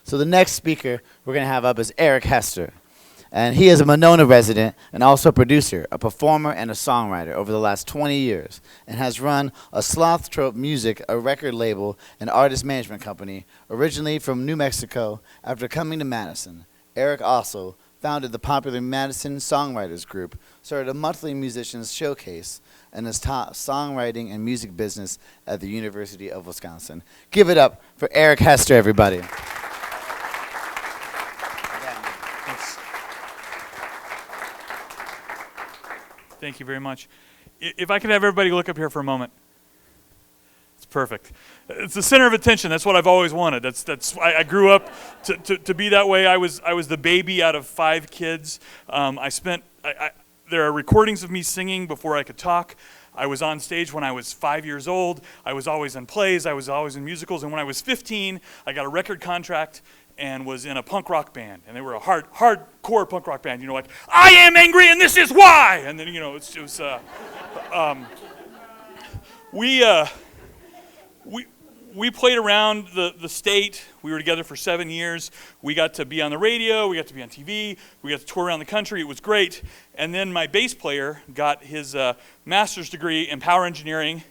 So the next speaker we're going to have up is Eric Hester. And he is a Monona resident and also a producer, a performer, and a songwriter over the last 20 years, and has run a Sloth Trope Music, a record label and artist management company, originally from New Mexico. After coming to Madison, Eric also founded the popular Madison Songwriters Group, started a monthly musicians showcase, and has taught songwriting and music business at the University of Wisconsin. Give it up for Eric Hester, everybody. Thank you very much. If I could have everybody look up here for a moment. It's perfect. It's the center of attention. That's what I've always wanted. I grew up to be that way. I was the baby out of 5 kids. There are recordings of me singing before I could talk. I was on stage when I was 5 years old. I was always in plays. I was always in musicals. And when I was 15, I got a record contract and was in a punk rock band. And they were a hardcore punk rock band. You know, like, I am angry and this is why! And then, you know, we played around the state. We were together for 7 years. We got to be on the radio. We got to be on TV. We got to tour around the country. It was great. And then my bass player got his master's degree in power engineering,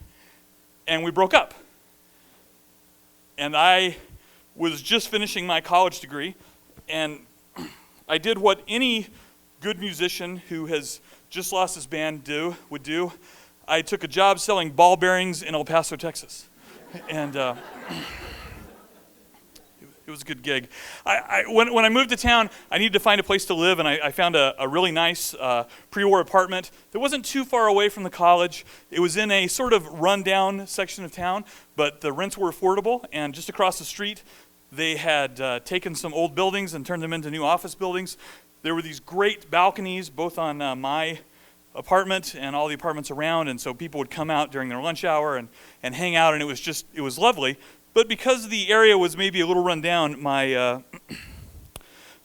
and we broke up. And I was just finishing my college degree, and I did what any good musician who has just lost his band would do. I took a job selling ball bearings in El Paso, Texas. And it was a good gig. When I moved to town, I needed to find a place to live, and I found a really nice pre-war apartment that wasn't too far away from the college. It was in a sort of rundown section of town, but the rents were affordable, and just across the street, they had taken some old buildings and turned them into new office buildings. There were these great balconies, both on my apartment and all the apartments around, and so people would come out during their lunch hour and hang out, and it was lovely. But because the area was maybe a little run down, my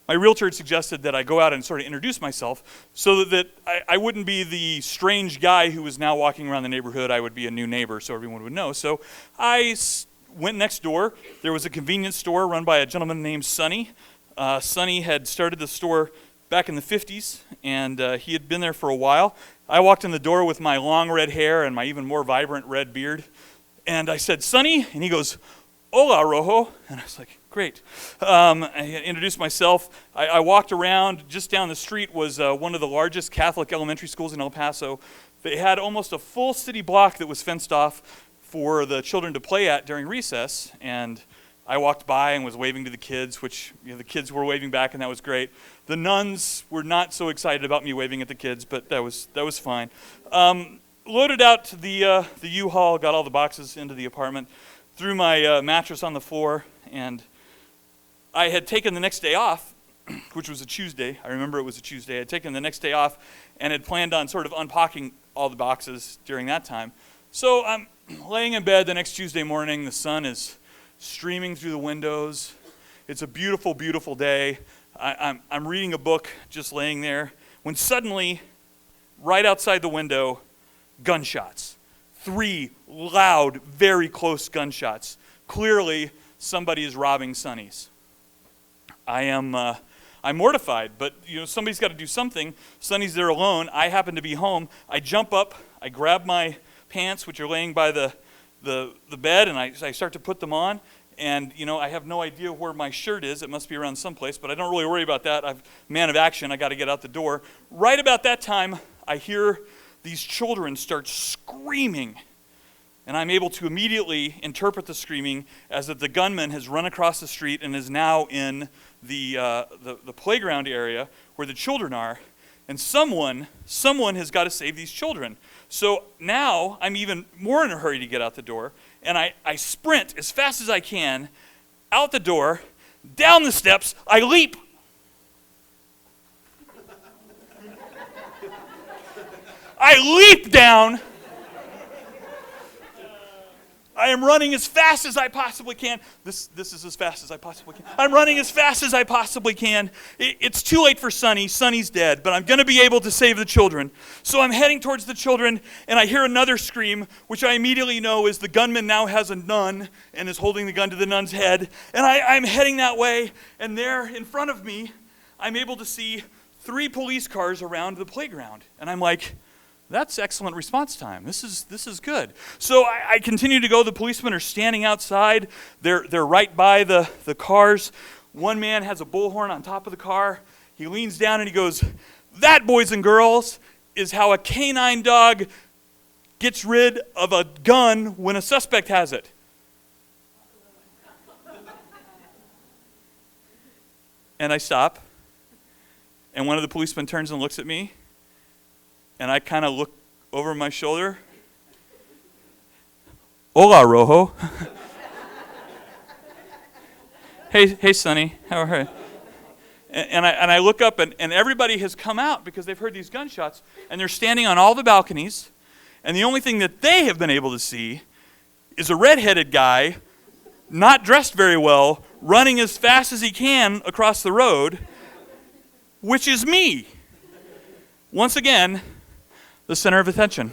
realtor had suggested that I go out and sort of introduce myself so that I wouldn't be the strange guy who was now walking around the neighborhood. I would be a new neighbor so everyone would know. So I went next door. There was a convenience store run by a gentleman named Sonny. Sonny had started the store back in the 50s, and he had been there for a while. I walked in the door with my long red hair and my even more vibrant red beard, and I said, "Sonny," and he goes, "Hola, Rojo," and I was like, great. I introduced myself. I walked around. Just down the street was one of the largest Catholic elementary schools in El Paso. They had almost a full city block that was fenced off for the children to play at during recess, and I walked by and was waving to the kids, which the kids were waving back, and that was great. The nuns were not so excited about me waving at the kids, but that was fine. Loaded out to the U-Haul, got all the boxes into the apartment, threw my mattress on the floor, and I had taken the next day off, which was a Tuesday. I remember it was a Tuesday. I had taken the next day off and had planned on sort of unpacking all the boxes during that time. So I'm laying in bed the next Tuesday morning. The sun is streaming through the windows. It's a beautiful, beautiful day. I'm reading a book, just laying there, when suddenly, right outside the window, gunshots. 3 loud, very close gunshots. Clearly, somebody is robbing Sonny's. I'm mortified, but somebody's got to do something. Sonny's there alone. I happen to be home. I jump up. I grab my pants, which are laying by the bed, and I start to put them on. And I have no idea where my shirt is. It must be around someplace, but I don't really worry about that. I'm a man of action. I got to get out the door. Right about that time, I hear these children start screaming, and I'm able to immediately interpret the screaming as that the gunman has run across the street and is now in the playground area where the children are, and someone has got to save these children. So now I'm even more in a hurry to get out the door, and I sprint as fast as I can out the door, down the steps, I leap. I leap down. I am running as fast as I possibly can. This is as fast as I possibly can. I'm running as fast as I possibly can. It's too late for Sonny. Sonny's dead, but I'm going to be able to save the children. So I'm heading towards the children, and I hear another scream, which I immediately know is the gunman now has a nun and is holding the gun to the nun's head. And I'm heading that way, and there in front of me, I'm able to see 3 police cars around the playground. And I'm like, that's excellent response time. This is good. So I continue to go. The policemen are standing outside. They're right by the cars. One man has a bullhorn on top of the car. He leans down and he goes, "That, boys and girls, is how a canine dog gets rid of a gun when a suspect has it." And I stop. And one of the policemen turns and looks at me. And I kind of look over my shoulder. "Hola, Rojo." Hey, Sonny, how are you? And I look up, and everybody has come out because they've heard these gunshots, and they're standing on all the balconies, and the only thing that they have been able to see is a red-headed guy, not dressed very well, running as fast as he can across the road, which is me. Once again, the center of attention.